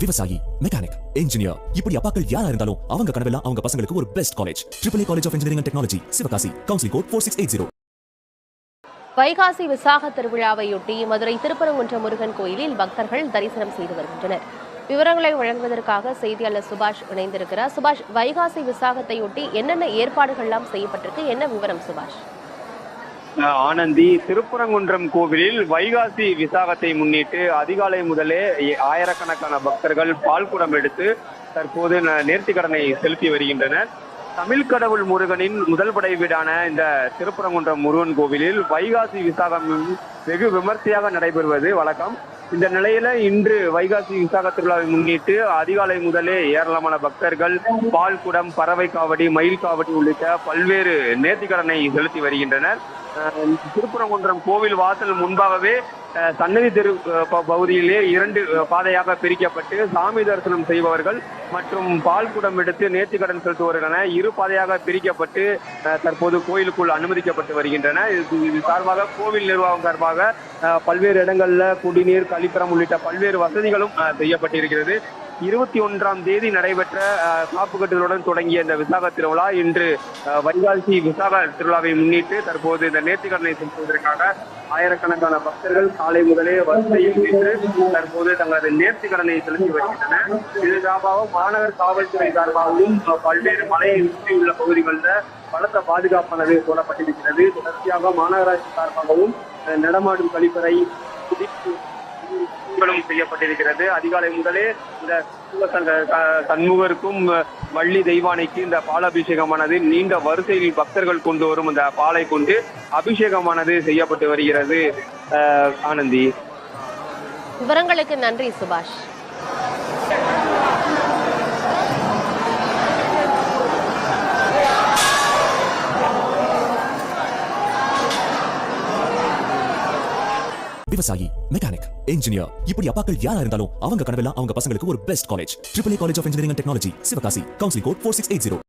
விவசாயி, mechanic, engineer, இப்படி அப்பாக்கள் யாரா இருந்தாலும் அவங்க கனவெல்லாம் அவங்க பசங்களுக்கு ஒரு best college. AAA college of engineering and technology, Sivakasi. Counselling code 4680. வைகாசி விசாக திருவிழாவையொட்டி மதுரை திருப்பரங்குன்றம் முருகன் கோயிலில் பக்தர்கள் தரிசனம் செய்து வருகின்றனர். விவரங்களை வழங்குவதற்காக செய்தியாளர் சுபாஷ் இணைந்திருக்கிறார். சுபாஷ், வைகாசி விசாகத்தையொட்டி என்னென்ன ஏற்பாடுகள்லாம் செய்யப்பட்டிருக்கு? என்ன விவரம் சுபாஷ்? ஆனந்தி, திருப்பரங்குன்றம் கோவிலில் வைகாசி விசாகத்தை முன்னிட்டு அதிகாலை முதலே ஆயிரக்கணக்கான பக்தர்கள் பால்குடம் எடுத்து தற்போது நேர்த்திக்கடனை செலுத்தி வருகின்றனர். தமிழ் கடவுள் முருகனின் முதல் படை வீடான இந்த திருப்பரங்குன்றம் முருகன் கோவிலில் வைகாசி விசாகம் வெகு விமர்சையாக நடைபெறுவது வழக்கம். இந்த நிலையில இன்று வைகாசி விசாக திருவிழாவை முன்னிட்டு அதிகாலை முதலே ஏராளமான பக்தர்கள் பால்குடம், பறவை காவடி, மயில் காவடி உள்ளிட்ட பல்வேறு நேர்த்திக்கடனை செலுத்தி வருகின்றனர். திருப்பரங்குன்றம் கோவில் வாசல் முன்பாகவே சன்னதி தெரு பகுதியிலே 2 பாதையாக பிரிக்கப்பட்டு சாமி தரிசனம் செய்பவர்கள் மற்றும் பால்குடம் எடுத்து நேர்த்திக்கடன் செலுத்துவர்கள் என 2 பாதையாக பிரிக்கப்பட்டு தற்போது கோயிலுக்குள் அனுமதிக்கப்பட்டு வருகின்றன. இது சார்பாக கோவில் நிர்வாகம் சார்பாக பல்வேறு இடங்கள்ல குடிநீர், கழிப்பறம் உள்ளிட்ட பல்வேறு வசதிகளும் செய்யப்பட்டிருக்கிறது. 21ஆம் தேதி நடைபெற்ற காப்பு கட்டுதலுடன் தொடங்கிய இந்த விசாக திருவிழா இன்று வைகாசி விசாக திருவிழாவை முன்னிட்டு தற்போது இந்த நேர்த்திக்கடனை செலுத்துவதற்காக ஆயிரக்கணக்கான பக்தர்கள் காலை முதலே வரிசையில் நின்று தற்போது தங்களது நேர்த்திக்கடனை செலுத்தி வருகின்றனர். இது சார்பாக மாநகர் காவல்துறை சார்பாகவும் பல்வேறு மலையை சுற்றியுள்ள பகுதிகளில் பலத்த பாதுகாப்பானது போடப்பட்டிருக்கிறது. தொடர்ச்சியாக மாநகராட்சி சார்பாகவும் நடமாடும் கழிப்பறை செய்யப்பட்டிருக்கிறது. அதிகாலை முதலே இந்த சண்முகருக்கும் வள்ளி தெய்வானைக்கு இந்த பாலாபிஷேகமானது நீண்ட வரிசையில் பக்தர்கள் கொண்டு வரும் இந்த பாலை கொண்டு அபிஷேகமானது செய்யப்பட்டு வருகிறது. ஆனந்தி, விவரங்களுக்கு நன்றி சுபாஷ். விவசாயி, மெக்கானிக், இன்ஜினியர், இப்படி அப்பாக்கள் யாரா இருந்தாலும் அவங்க கனவெல்லாம் அவங்க பசங்களுக்கு ஒரு best college. AAA college of engineering and technology, Sivakasi. Counselling code 4680.